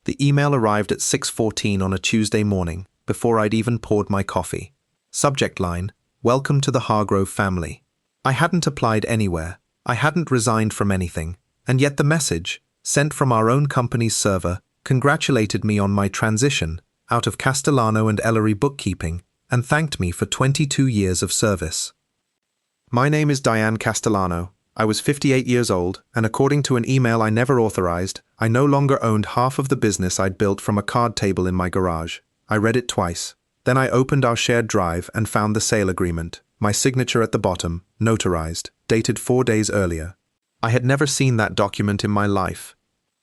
The email arrived at 6:14 on a Tuesday morning, before I'd even poured my coffee. Subject line, "Welcome to the Hargrove family." I hadn't applied anywhere. I hadn't resigned from anything. And yet the message, sent from our own company's server, congratulated me on my transition out of Castellano and Ellery bookkeeping and thanked me for 22 years of service. My name is Diane Castellano. I was 58 years old, and according to an email I never authorized, I no longer owned half of the business I'd built from a card table in my garage. I read it twice. Then I opened our shared drive and found the sale agreement, my signature at the bottom, notarized, dated 4 days earlier. I had never seen that document in my life.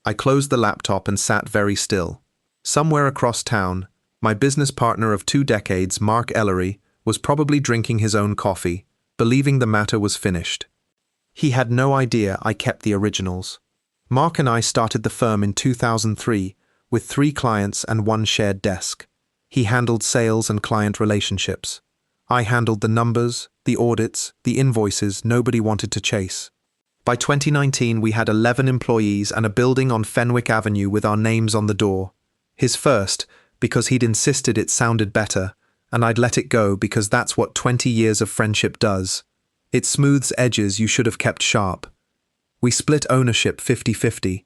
I closed the laptop and sat very still. Somewhere across town, my business partner of 2 decades, Mark Ellery, was probably drinking his own coffee, believing the matter was finished. He had no idea I kept the originals. Mark and I started the firm in 2003, with 3 clients and 1 shared desk. He handled sales and client relationships. I handled the numbers, the audits, the invoices nobody wanted to chase. By 2019, we had 11 employees and a building on Fenwick Avenue with our names on the door. His first, because he'd insisted it sounded better, and I'd let it go because that's what 20 years of friendship does. It smooths edges you should have kept sharp. We split ownership 50-50.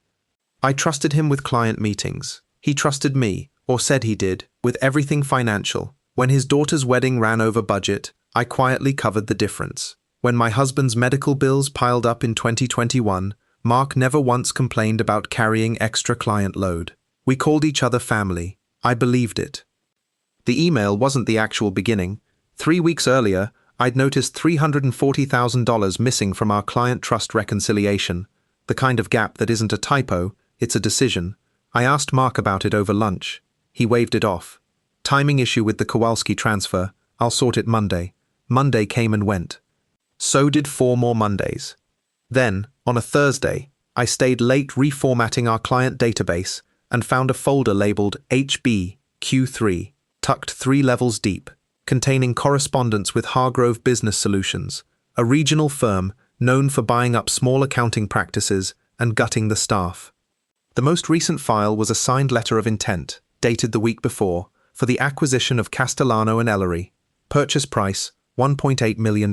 I trusted him with client meetings. He trusted me, or said he did, with everything financial. When his daughter's wedding ran over budget, I quietly covered the difference. When my husband's medical bills piled up in 2021, Mark never once complained about carrying extra client load. We called each other family. I believed it. The email wasn't the actual beginning. 3 weeks earlier, I'd noticed $340,000 missing from our client trust reconciliation, the kind of gap that isn't a typo, it's a decision. I asked Mark about it over lunch. He waved it off. Timing issue with the Kowalski transfer. I'll sort it Monday. Monday came and went. So did 4 more Mondays. Then, on a Thursday, I stayed late reformatting our client database and found a folder labeled HB-Q3, tucked 3 levels deep, containing correspondence with Hargrove Business Solutions, a regional firm known for buying up small accounting practices and gutting the staff. The most recent file was a signed letter of intent, dated the week before, for the acquisition of Castellano and Ellery. Purchase price, $1.8 million.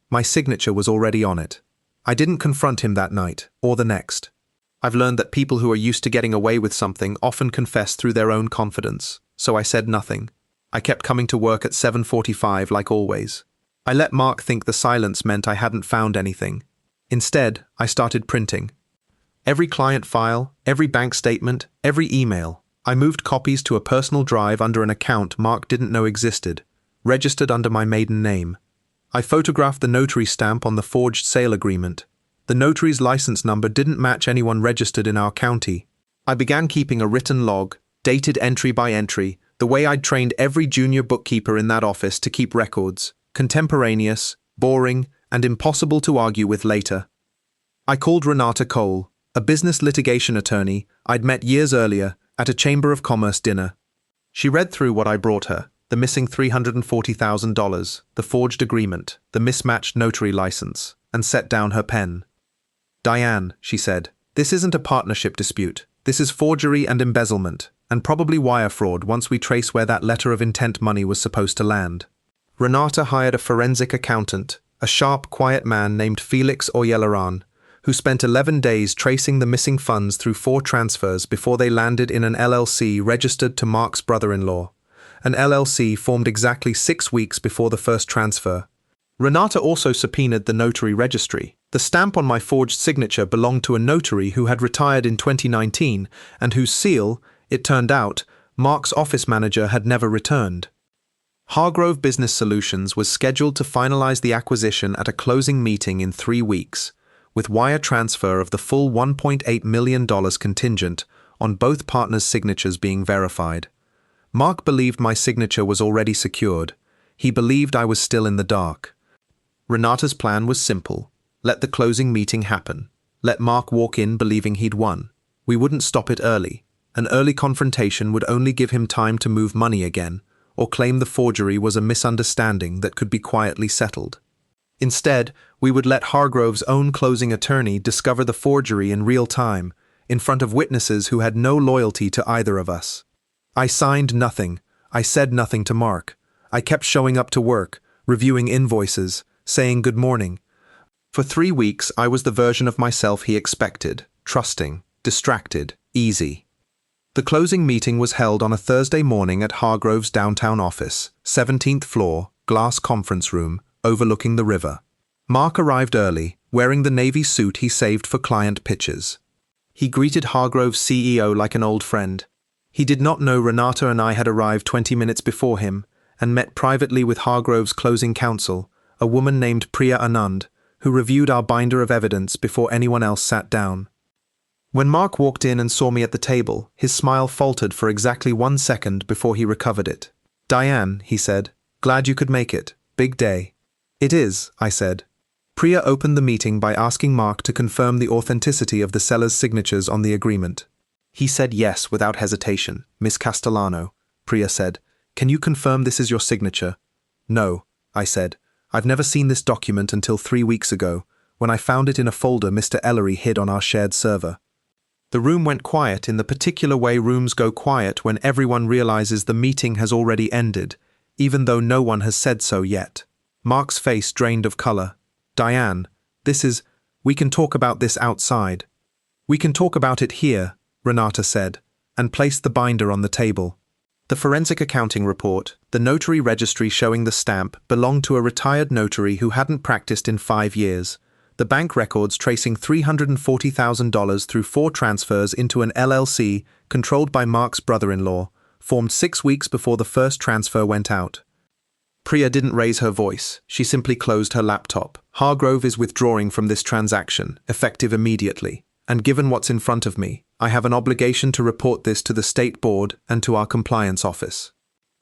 My signature was already on it. I didn't confront him that night, or the next. I've learned that people who are used to getting away with something often confess through their own confidence, so I said nothing. I kept coming to work at 7:45 like always. I let Mark think the silence meant I hadn't found anything. Instead, I started printing. Every client file, every bank statement, every email. I moved copies to a personal drive under an account Mark didn't know existed, registered under my maiden name. I photographed the notary stamp on the forged sale agreement. The notary's license number didn't match anyone registered in our county. I began keeping a written log, dated entry by entry, the way I'd trained every junior bookkeeper in that office to keep records, contemporaneous, boring, and impossible to argue with later. I called Renata Cole, a business litigation attorney I'd met years earlier at a Chamber of Commerce dinner. She read through what I brought her, the missing $340,000, the forged agreement, the mismatched notary license, and set down her pen. "Diane," she said, "this isn't a partnership dispute. This is forgery and embezzlement, and probably wire fraud once we trace where that letter of intent money was supposed to land." Renata hired a forensic accountant, a sharp, quiet man named Felix Oyelaran, who spent 11 days tracing the missing funds through 4 transfers before they landed in an LLC registered to Mark's brother-in-law. An LLC formed exactly 6 weeks before the first transfer. Renata also subpoenaed the notary registry. The stamp on my forged signature belonged to a notary who had retired in 2019 and whose seal, it turned out, Mark's office manager had never returned. Hargrove Business Solutions was scheduled to finalize the acquisition at a closing meeting in 3 weeks, with wire transfer of the full $1.8 million contingent on both partners' signatures being verified. Mark believed my signature was already secured. He believed I was still in the dark. Renata's plan was simple. Let the closing meeting happen. Let Mark walk in believing he'd won. We wouldn't stop it early. An early confrontation would only give him time to move money again, or claim the forgery was a misunderstanding that could be quietly settled. Instead, we would let Hargrove's own closing attorney discover the forgery in real time, in front of witnesses who had no loyalty to either of us. I signed nothing. I said nothing to Mark. I kept showing up to work, reviewing invoices, saying good morning. For 3 weeks, I was the version of myself he expected, trusting, distracted, easy. The closing meeting was held on a Thursday morning at Hargrove's downtown office, 17th floor, glass conference room, overlooking the river. Mark arrived early, wearing the navy suit he saved for client pitches. He greeted Hargrove's CEO like an old friend. He did not know Renata and I had arrived 20 minutes before him, and met privately with Hargrove's closing counsel, a woman named Priya Anand, who reviewed our binder of evidence before anyone else sat down. When Mark walked in and saw me at the table, his smile faltered for exactly 1 second before he recovered it. "Diane," he said, "glad you could make it. Big day." "It is," I said. Priya opened the meeting by asking Mark to confirm the authenticity of the seller's signatures on the agreement. He said yes without hesitation. "Miss Castellano," Priya said, "can you confirm this is your signature?" "No," I said. "I've never seen this document until 3 weeks ago, when I found it in a folder Mr. Ellery hid on our shared server." The room went quiet in the particular way rooms go quiet when everyone realizes the meeting has already ended, even though no one has said so yet. Mark's face drained of color. "Diane, we can talk about this outside." "We can talk about it here," Renata said, and placed the binder on the table. The forensic accounting report, the notary registry showing the stamp, belonged to a retired notary who hadn't practiced in 5 years. The bank records tracing $340,000 through 4 transfers into an LLC controlled by Mark's brother-in-law, formed 6 weeks before the first transfer went out. Priya didn't raise her voice. She simply closed her laptop. "Hargrove is withdrawing from this transaction, effective immediately. And given what's in front of me, I have an obligation to report this to the State Board and to our compliance office."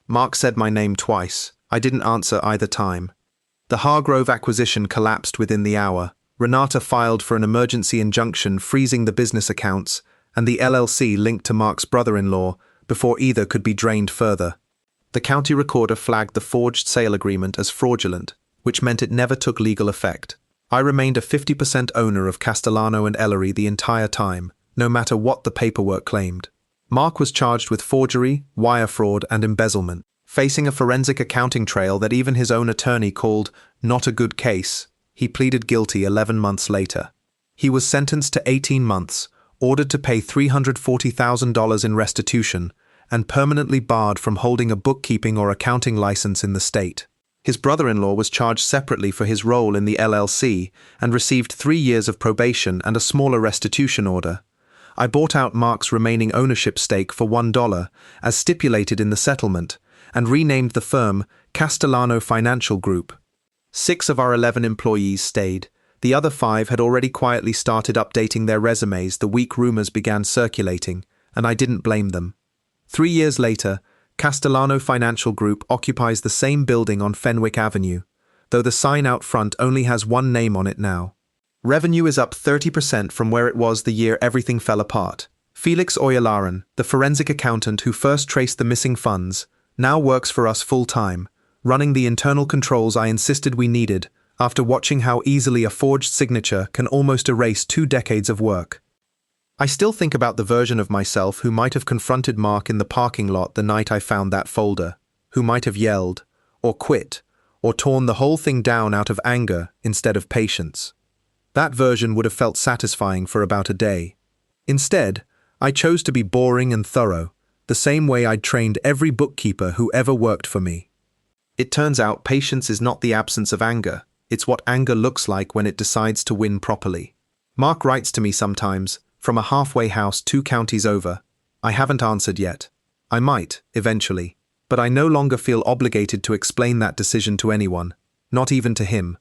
Mark said my name twice. I didn't answer either time. The Hargrove acquisition collapsed within the hour. Renata filed for an emergency injunction freezing the business accounts and the LLC linked to Mark's brother-in-law before either could be drained further. The county recorder flagged the forged sale agreement as fraudulent, which meant it never took legal effect. I remained a 50% owner of Castellano and Ellery the entire time, no matter what the paperwork claimed. Mark was charged with forgery, wire fraud, and embezzlement, facing a forensic accounting trail that even his own attorney called not a good case. He pleaded guilty 11 months later. He was sentenced to 18 months, ordered to pay $340,000 in restitution, and permanently barred from holding a bookkeeping or accounting license in the state. His brother-in-law was charged separately for his role in the LLC and received 3 years of probation and a smaller restitution order. I bought out Mark's remaining ownership stake for $1, as stipulated in the settlement, and renamed the firm Castellano Financial Group. 6 of our 11 employees stayed. The other 5 had already quietly started updating their resumes the week rumors began circulating, and I didn't blame them. 3 years later, Castellano Financial Group occupies the same building on Fenwick Avenue, though the sign out front only has one name on it now. Revenue is up 30% from where it was the year everything fell apart. Felix Oyalaran, the forensic accountant who first traced the missing funds, now works for us full-time, running the internal controls I insisted we needed after watching how easily a forged signature can almost erase 2 decades of work. I still think about the version of myself who might have confronted Mark in the parking lot the night I found that folder, who might have yelled, or quit, or torn the whole thing down out of anger instead of patience. That version would have felt satisfying for about a day. Instead, I chose to be boring and thorough, the same way I'd trained every bookkeeper who ever worked for me. It turns out patience is not the absence of anger, it's what anger looks like when it decides to win properly. Mark writes to me sometimes, from a halfway house 2 counties over. I haven't answered yet. I might, eventually, but I no longer feel obligated to explain that decision to anyone, not even to him.